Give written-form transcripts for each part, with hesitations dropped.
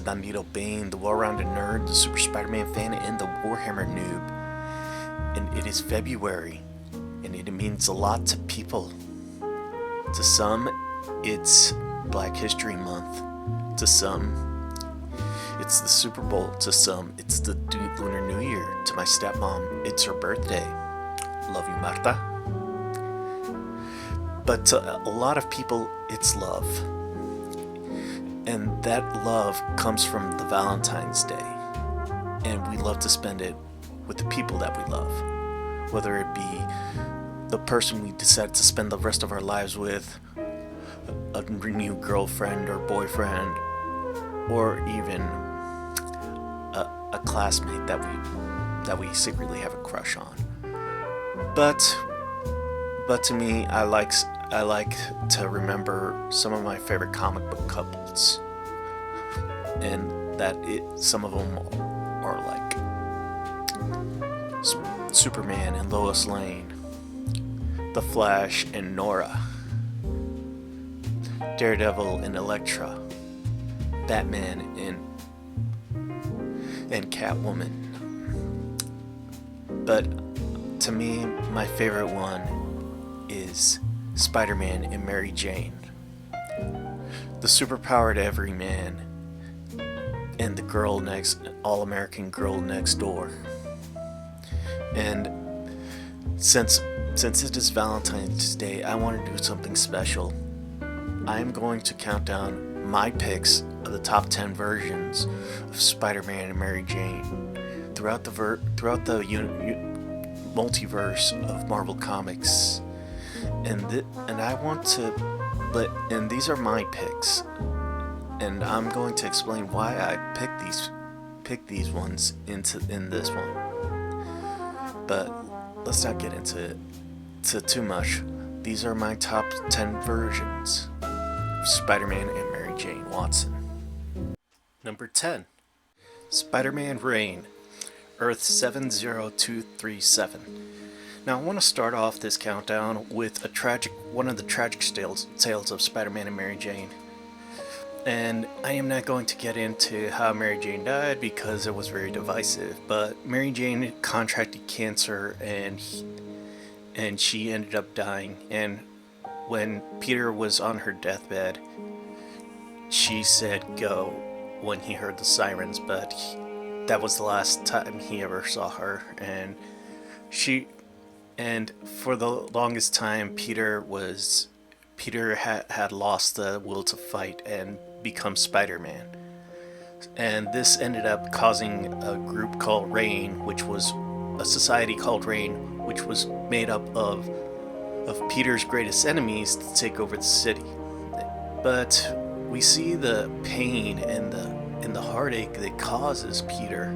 the Bandito Bane, the well-rounded nerd, the Super Spider-Man fan, and the Warhammer noob. And it is February, and it means a lot to people. To some, it's Black History Month. To some, it's the Super Bowl. To some, it's the Lunar New Year. To my stepmom, it's her birthday. Love you, Marta. But to a lot of people, it's love. And that love comes from the Valentine's Day. And we love to spend it with the people that we love. Whether it be the person we decide to spend the rest of our lives with, a new girlfriend or boyfriend, or even a classmate that we secretly have a crush on. But to me, I like to remember some of my favorite comic book couples, and some of them are like Superman and Lois Lane, The Flash and Nora, Daredevil and Elektra, Batman and Catwoman. But to me, my favorite one is Spider-Man and Mary Jane, the superpowered everyman, and the all-American girl next door. And since it is Valentine's Day, I want to do something special. I'm going to count down my picks of the top 10 versions of Spider-Man and Mary Jane throughout the multiverse of Marvel Comics. And these are my picks, and I'm going to explain why I picked these ones in this one. But let's not get into too much. These are my top 10 versions of Spider-Man and Mary Jane Watson. Number 10, Spider-Man Reign, Earth 70237. Now I want to start off this countdown with one of the tragic tales of Spider-Man and Mary Jane. And I am not going to get into how Mary Jane died because it was very divisive, but Mary Jane contracted cancer and she ended up dying. And when Peter was on her deathbed, she said go when he heard the sirens, but that was the last time he ever saw her. And for the longest time, Peter had lost the will to fight and become Spider-Man. And this ended up causing a group called Reign, which was a society called Reign, which was made up of Peter's greatest enemies to take over the city. But we see the pain and the heartache that causes Peter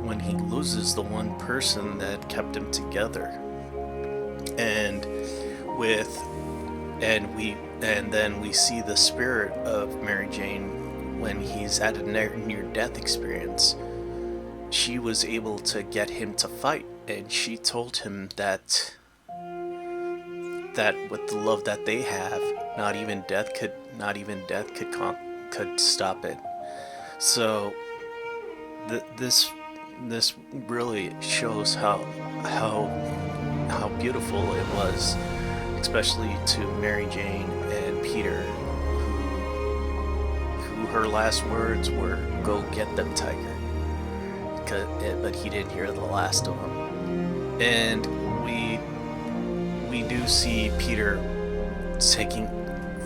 when he loses the one person that kept him together. And then we see the spirit of Mary Jane when he's at a near-death experience. She was able to get him to fight, and she told him that with the love that they have, not even death could stop it. So this really shows how beautiful it was, especially to Mary Jane and Peter, who her last words were, "Go get them, Tiger," but he didn't hear the last of them. And we do see Peter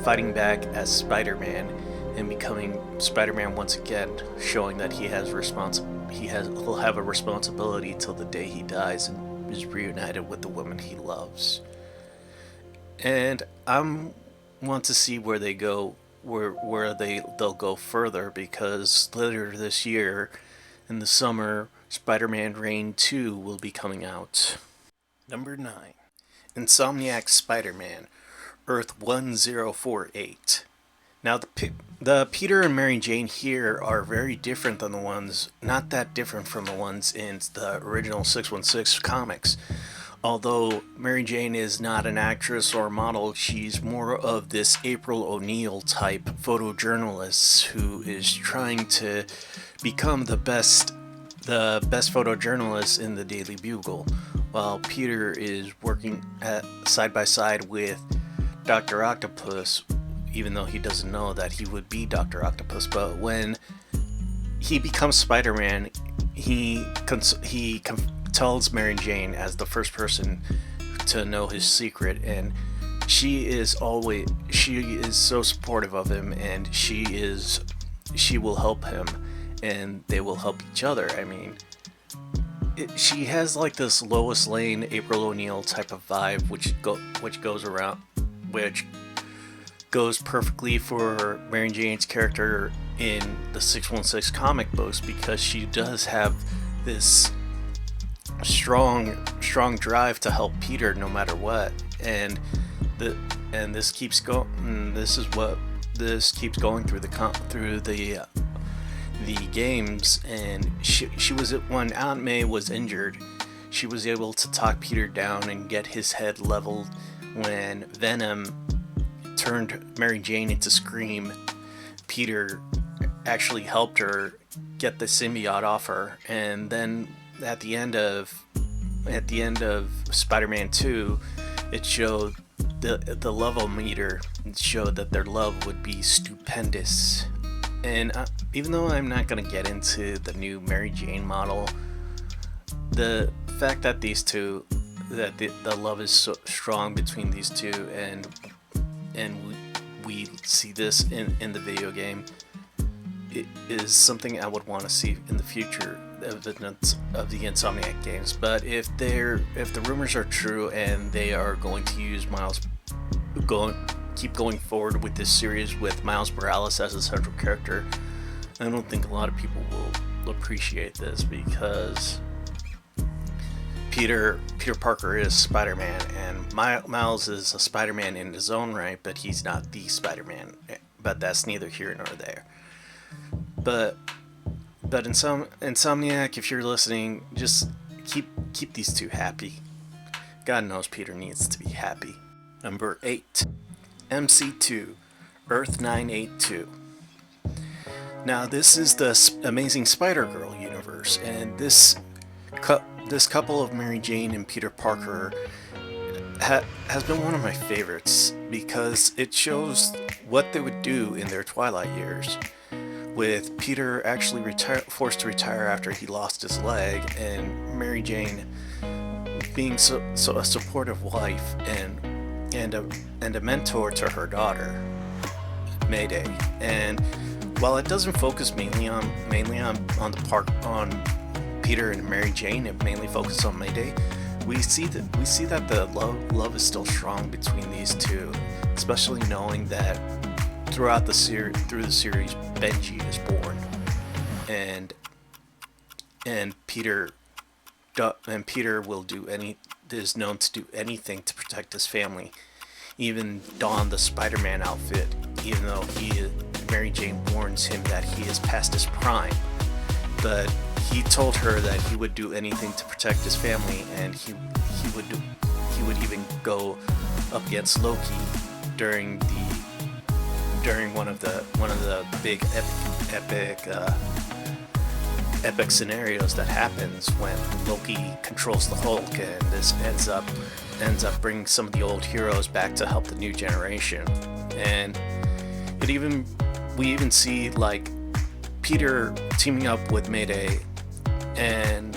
fighting back as Spider-Man and becoming Spider-Man once again, showing that he'll have a responsibility till the day he dies and is reunited with the woman he loves. And I want to see where they go, where they'll go further, because later this year, in the summer, Spider-Man Reign 2 will be coming out. Number 9, Insomniac Spider-Man, Earth 1048. Now the Peter and Mary Jane here are very different than not that different from the ones in the original 616 comics. although Mary Jane is not an actress or a model, she's more of this April O'Neil type photojournalist who is trying to become the best photojournalist in the Daily Bugle, while Peter is working side by side with Dr. Octopus, even though he doesn't know that he would be Dr. Octopus. But when he becomes Spider-Man, he tells Mary Jane as the first person to know his secret, and she is so supportive of him, and she will help him, and they will help each other. I mean, she has like this Lois Lane, April O'Neil type of vibe, which goes perfectly for Mary Jane's character in the 616 comic books, because she does have this strong drive to help Peter no matter what, and this keeps going. This keeps going through the games, and she was, when Aunt May was injured, she was able to talk Peter down and get his head leveled. When Venom turned Mary Jane into Scream, Peter actually helped her get the symbiote off her, and then at the end of Spider-Man 2, it showed the level meter. It showed that their love would be stupendous. And even though I'm not going to get into the new Mary Jane model, the fact that these two, that the love is so strong between these two, and we see this in the video game, it is something I would want to see in the future of the Insomniac games. But if the rumors are true and they are going to use keep going forward with this series with Miles Morales as a central character, I don't think a lot of people will appreciate this, because Peter Parker is Spider-Man, and Miles is a Spider-Man in his own right, but he's not the Spider-Man. But that's neither here nor there. But Insomniac, if you're listening, just keep these two happy. God knows Peter needs to be happy. Number 8, MC2, Earth 982. Now this is the Amazing Spider-Girl Universe, and this couple of Mary Jane and Peter Parker has been one of my favorites, because it shows what they would do in their twilight years, with Peter actually forced to retire after he lost his leg, and Mary Jane being so a supportive wife and a mentor to her daughter, Mayday. And while it doesn't focus mainly on Peter and Mary Jane, it mainly focuses on Mayday, we see that the love is still strong between these two, especially knowing that through the series Benji is born, and Peter is known to do anything to protect his family, even don the Spider-Man outfit, even though Mary Jane warns him that he is past his prime. But he told her that he would do anything to protect his family, and he would even go up against Loki during one of the big epic scenarios that happens when Loki controls the Hulk, and this ends up bringing some of the old heroes back to help the new generation. And we even see like Peter teaming up with Mayday and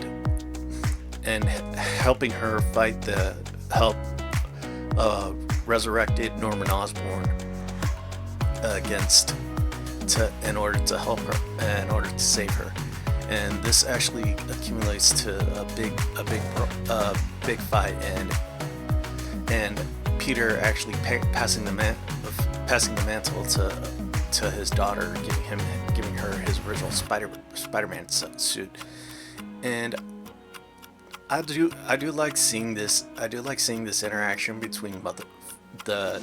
helping her fight resurrected Norman Osborn in order to help her, in order to save her. And this actually accumulates to a big fight, and Peter actually passing the mantle to his daughter, giving her his original Spider-Man suit. And I do like seeing this. I do like seeing this interaction between the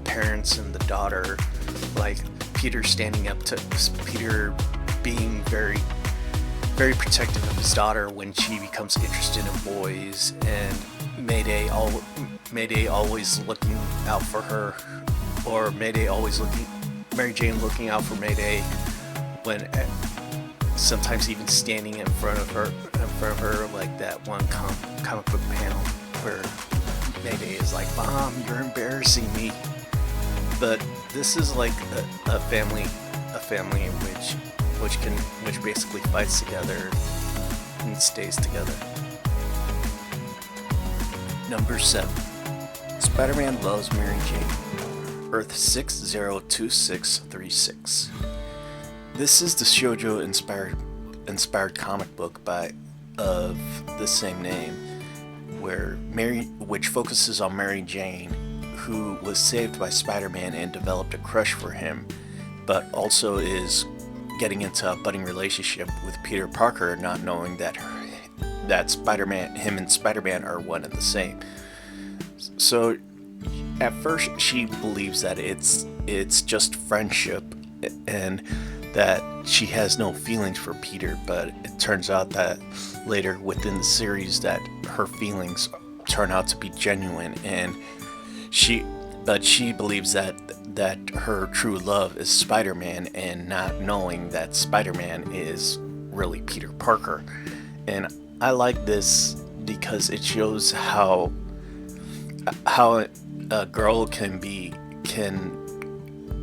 parents and the daughter, like Peter standing up to Peter being very, very protective of his daughter when she becomes interested in boys, Mayday always looking out for her, or Mary Jane looking out for Mayday when sometimes even standing in front of her, like that one comic book panel where Mayday is like, "Mom, you're embarrassing me." But this is like a family which basically fights together and stays together. Number 7. Spider-Man loves Mary Jane. Earth 602636. This is the shoujo inspired comic book of the same name, which focuses on Mary Jane, who was saved by Spider-Man and developed a crush for him, but also is getting into a budding relationship with Peter Parker, not knowing that him and Spider-Man are one and the same. So at first she believes that it's just friendship and that she has no feelings for Peter, but it turns out that later within the series that her feelings turn out to be genuine, and she believes that her true love is Spider-Man, and not knowing that Spider-Man is really Peter Parker. And I like this because it shows how a girl can be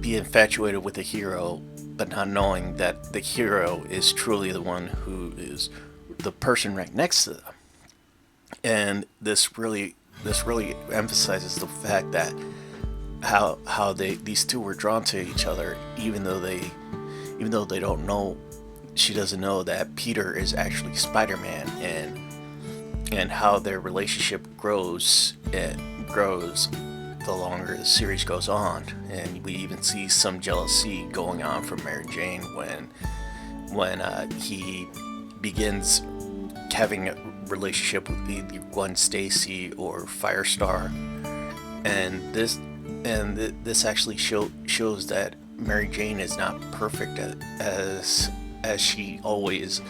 infatuated with a hero, but not knowing that the hero is truly the one who is the person right next to them. And this really emphasizes the fact that how these two were drawn to each other, even though they don't know. She doesn't know that Peter is actually Spider-Man, and how their relationship grows the longer the series goes on. And we even see some jealousy going on from Mary Jane when he begins having a relationship with either Gwen Stacy or Firestar. And this actually shows that Mary Jane is not perfect as she always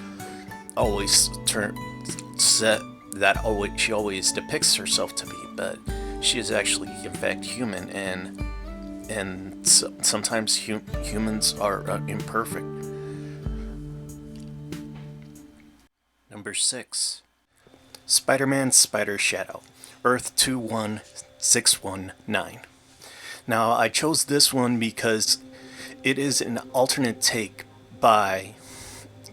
she always depicts herself to be, but she is actually in fact human, and sometimes humans are imperfect. Number 6. Spider-Man Spider Shadow, Earth 21619. Now I chose this one because it is an alternate take by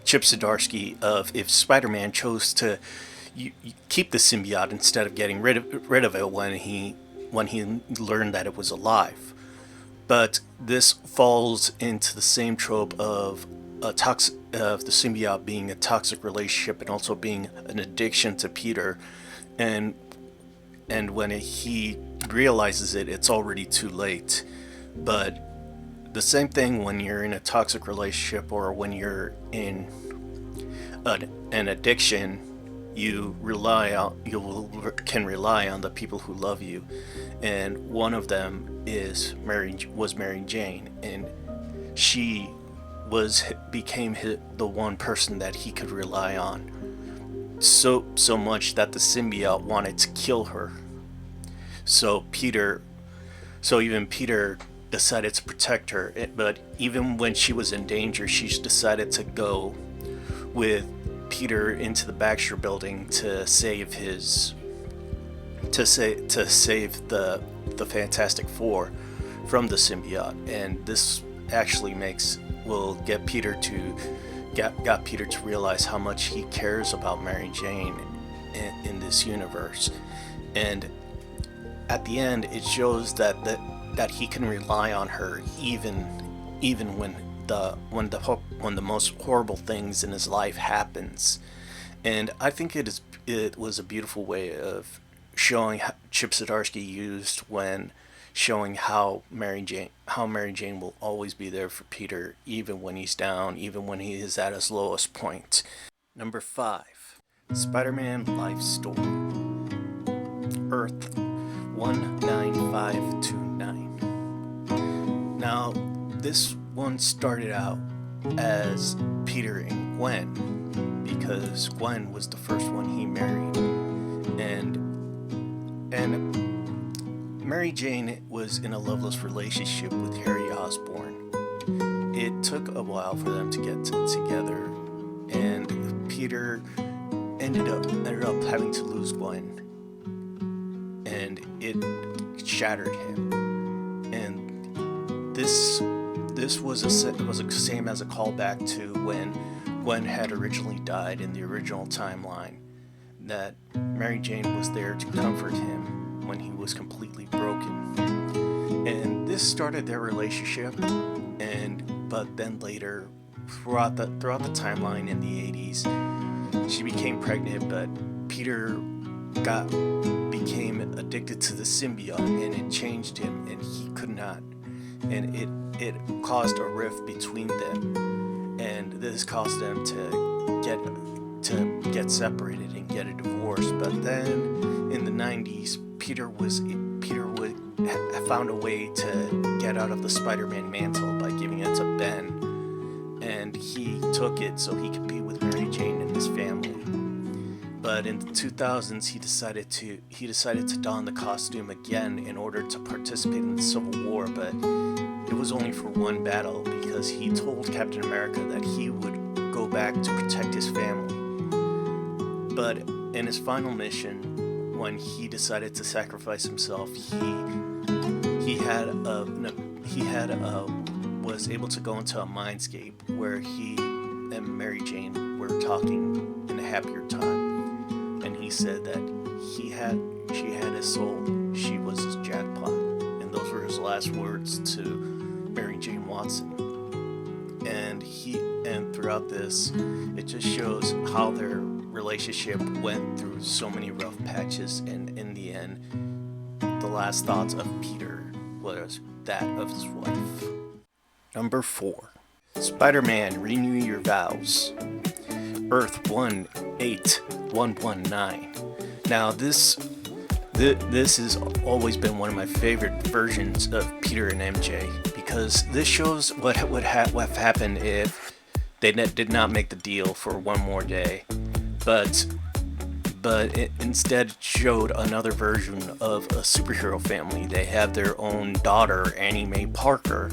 Chip Zdarsky of if Spider-Man chose to keep the symbiote instead of getting rid of it when he learned that it was alive. But this falls into the same trope of the symbiote being a toxic relationship and also being an addiction to Peter, and when he realizes it's already too late. But the same thing when you're in a toxic relationship or when you're in an addiction, you can rely on the people who love you, and one of them was Mary Jane, and she became the one person that he could rely on, so much that the symbiote wanted to kill her. So even Peter decided to protect her, but even when she was in danger, she decided to go with Peter into the Baxter building to save the Fantastic Four from the symbiote. And this actually got Peter to realize how much he cares about Mary Jane in this universe. And at the end, it shows that he can rely on her even when the most horrible things in his life happens. And I think it was a beautiful way of showing how Chip Zdarsky used when showing how Mary Jane will always be there for Peter, even when he's down, even when he is at his lowest point. Number 5. Spider-Man Life Story, Earth 19529. Now, this one started out as Peter and Gwen, because Gwen was the first one he married, and And Mary Jane was in a loveless relationship with Harry Osborn. It took a while for them to get together, and Peter ended up having to lose Gwen, and it shattered him. And this was the same as a callback to when Gwen had originally died in the original timeline, that Mary Jane was there to comfort him when he was completely broken. And this started their relationship, but then later, throughout the timeline in the 80s, she became pregnant, but Peter became addicted to the symbiote, and it changed him, and he could not. And it caused a rift between them, and this caused them to get separated and get a divorce. But then in the 90s, Peter found a way to get out of the Spider-Man mantle by giving it to Ben, and he took it so he could be with Mary Jane and his family. But in the 2000s, he decided to don the costume again in order to participate in the Civil War, but it was only for one battle, because he told Captain America that he would go back to protect his family. But in his final mission, when he decided to sacrifice himself, was able to go into a mindscape where he and Mary Jane were talking in a happier time, and he said that she had his soul, she was his jackpot, and those were his last words to Mary Jane Watson. And throughout this, it just shows how their relationship went through so many rough patches, and in the end, the last thoughts of Peter was that of his wife. Number 4. Spider-Man, Renew Your Vows. Earth 18119. Now this has always been one of my favorite versions of Peter and MJ, because this shows what would have happened if they did not make the deal for one more day, but it instead showed another version of a superhero family. They have their own daughter, Annie Mae Parker,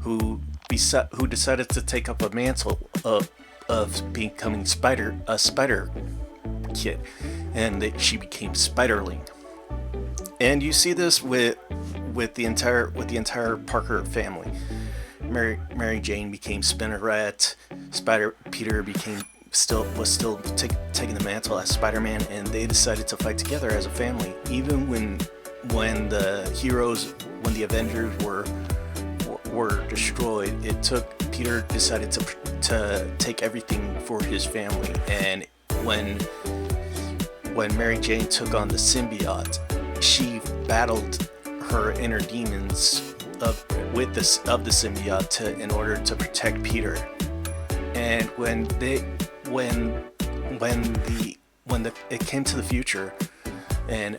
who decided to take up a mantle of becoming a spider kid, and that she became Spiderling. And you see this with the entire Parker family. Mary Jane became Spinneret. Peter was still taking the mantle as Spider-Man, and they decided to fight together as a family. Even when the Avengers were destroyed, it took Peter decided to take everything for his family. And when Mary Jane took on the symbiote, she battled her inner demons of the symbiote in order to protect Peter. And when it came to the future, and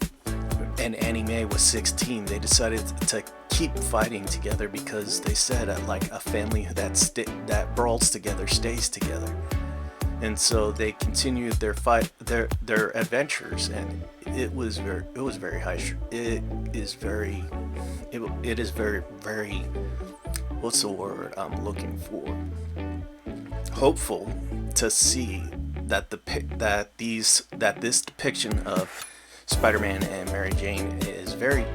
Annie Mae was 16, they decided to keep fighting together, because they said like a family that brawls together stays together. And so they continued their adventures, and it is very what's the word I'm looking for? Hopeful to see that this depiction of Spider-Man and Mary Jane is very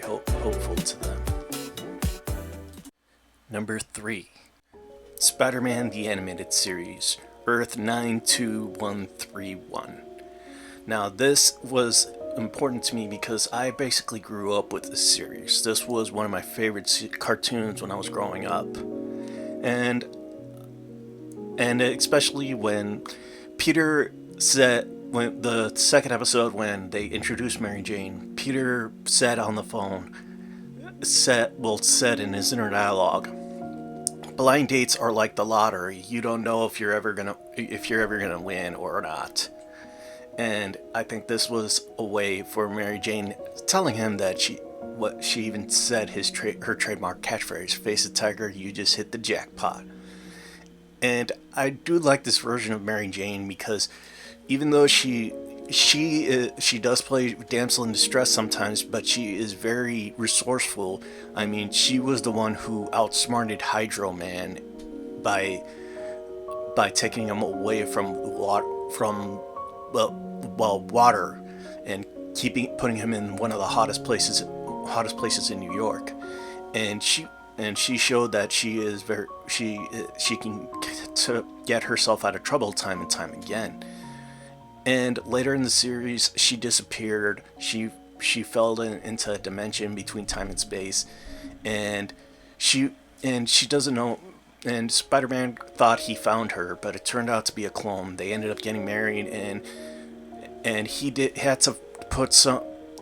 hopeful to them. Number 3. Spider-Man the Animated Series, Earth 92131. Now this was important to me because I basically grew up with this series. This was one of my favorite cartoons when I was growing up. And especially when Peter said, when the second episode, when they introduced Mary Jane, Peter said on the phone, said in his inner dialogue, "Blind dates are like the lottery. You don't know if you're ever gonna win or not." And I think this was a way for Mary Jane telling him that she even said her trademark catchphrase, "Face the tiger, you just hit the jackpot." And I do like this version of Mary Jane because even though she does play damsel in distress sometimes, but she is very resourceful. I mean, she was the one who outsmarted Hydro Man by taking him away from water, and putting him in one of the hottest places in New York. And she showed that she can to get herself out of trouble time and time again. And later in the series, she disappeared. She fell into a dimension between time and space, and she doesn't know. And Spider-Man thought he found her, but it turned out to be a clone. They ended up getting married, and he had to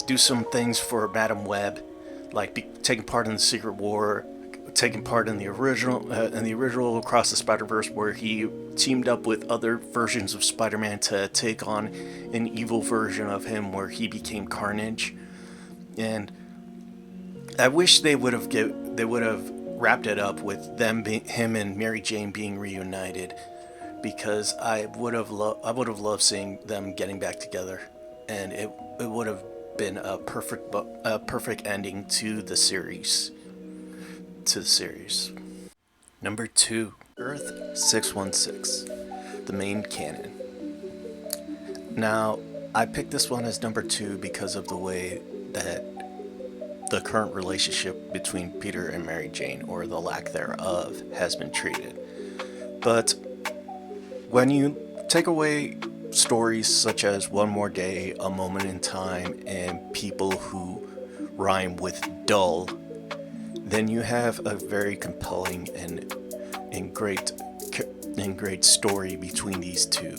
do some things for Madam Web, like taking part in the Secret War, taking part in the original Across the Spider-Verse, where he teamed up with other versions of Spider-Man to take on an evil version of him, where he became Carnage. And I wish they would have wrapped it up with him and Mary Jane being reunited, because I would have loved seeing them getting back together, and it would have been a perfect ending to the series. Number 2, Earth 616, the main canon. Now, I picked this one as number 2 because of the way that the current relationship between Peter and Mary Jane, or the lack thereof, has been treated. But when you take away stories such as One More Day, A Moment in Time, and People Who Rhyme with Dull, then you have a very compelling and great story between these two.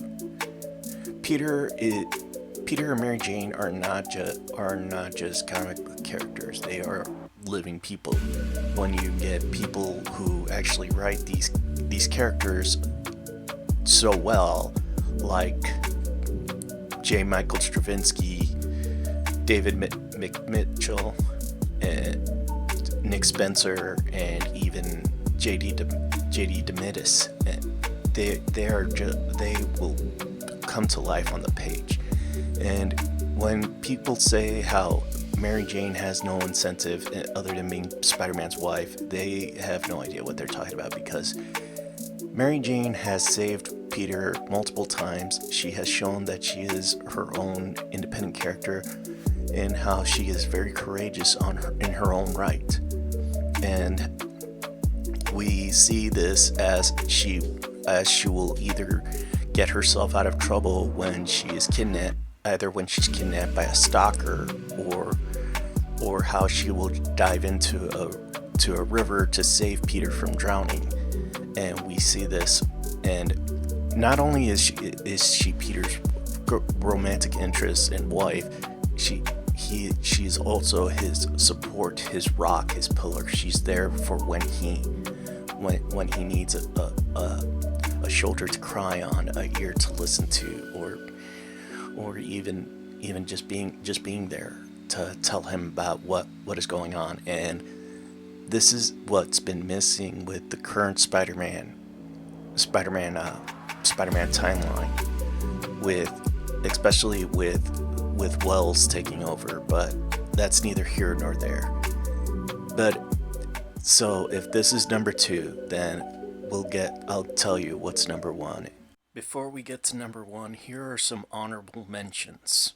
Peter and Mary Jane are not just comic book characters. They are living people. When you get people who actually write these characters so well, like J. Michael Straczynski, David McMitchell, and Nick Spencer, and even J.D. DeMittis, they will come to life on the page. And when people say how Mary Jane has no incentive other than being Spider-Man's wife, they have no idea what they're talking about, because Mary Jane has saved Peter multiple times. She has shown that she is her own independent character, and how she is very courageous in her own right. And we see this as she will either get herself out of trouble when she is kidnapped, either when she's kidnapped by a stalker, or how she will dive into a river to save Peter from drowning. And we see this, and not only is she Peter's romantic interest and wife, she's also his support, his rock, his pillar. She's there for when he needs a shoulder to cry on, a ear to listen to, or even just being there to tell him about what is going on. And this is what's been missing with the current Spider-Man timeline, especially with Wells taking over. But that's neither here nor there. But so if this is number 2, then I'll tell you what's number 1. Before we get to number 1, here are some honorable mentions.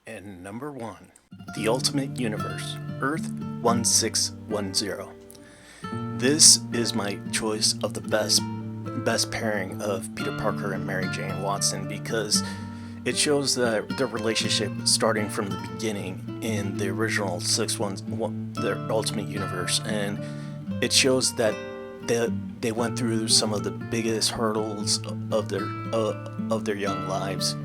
And number 1, The Ultimate Universe, Earth 1610. This is my choice of the best pairing of Peter Parker and Mary Jane Watson, because it shows their relationship starting from the beginning in the original their Ultimate Universe, and it shows that they went through some of the biggest hurdles of their young lives.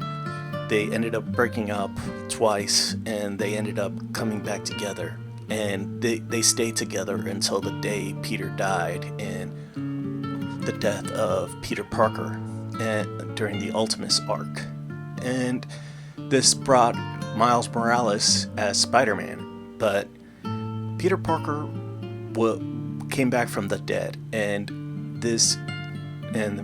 They ended up breaking up twice, and they ended up coming back together. And they stayed together until the day Peter died, and the death of Peter Parker during the Ultimates arc. And this brought Miles Morales as Spider-Man, but Peter Parker came back from the dead, and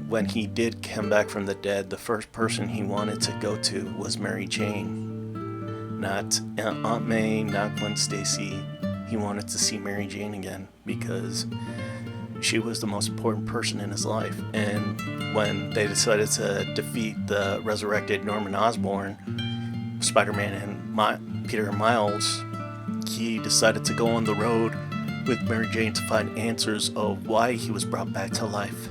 when he did come back from the dead, the first person he wanted to go to was Mary Jane. Not Aunt May, not Gwen Stacy. He wanted to see Mary Jane again because she was the most important person in his life. And when they decided to defeat the resurrected Norman Osborn, Spider-Man and Peter and Miles, he decided to go on the road with Mary Jane to find answers of why he was brought back to life.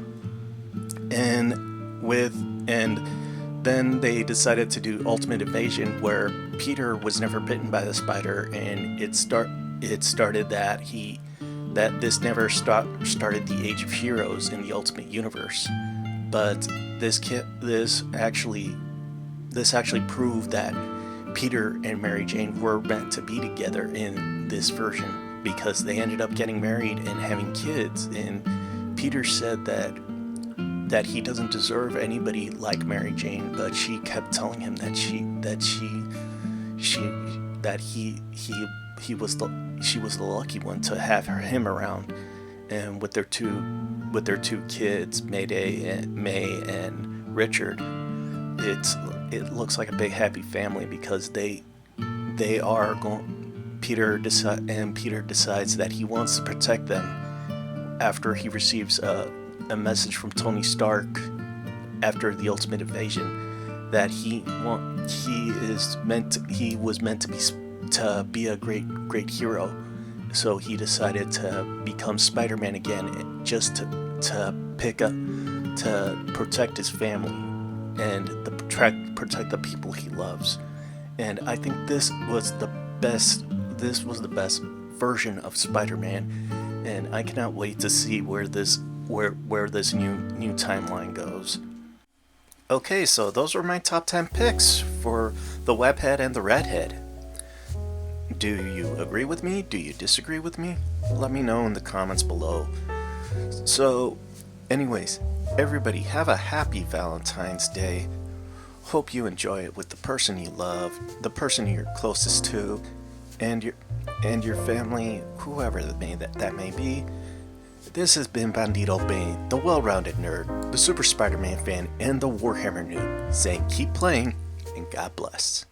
And then they decided to do Ultimate Invasion, where Peter was never bitten by the spider, and it started that this never started the Age of Heroes in the Ultimate Universe. But this actually proved that Peter and Mary Jane were meant to be together in this version, because they ended up getting married and having kids. And Peter said that he doesn't deserve anybody like Mary Jane, but she kept telling him that she was the lucky one to have him around. And with their two kids, May and Richard, it looks like a big happy family, because they are going. Peter decides that he wants to protect them after he receives a message from Tony Stark after the Ultimate Invasion that he was meant to be a great hero. So he decided to become Spider-Man again, just to protect his family and protect the people he loves. And I think this was the best version of Spider-Man, and I cannot wait to see where this new timeline goes. Okay, so those were my top 10 picks for the Webhead and the Redhead. Do you agree with me? Do you disagree with me? Let me know in the comments below. So, anyways, everybody have a happy Valentine's Day. Hope you enjoy it with the person you love, the person you're closest to, and your family, whoever that may be. This has been Bandito Bane, the well-rounded nerd, the Super Spider-Man fan, and the Warhammer noob, saying keep playing and God bless.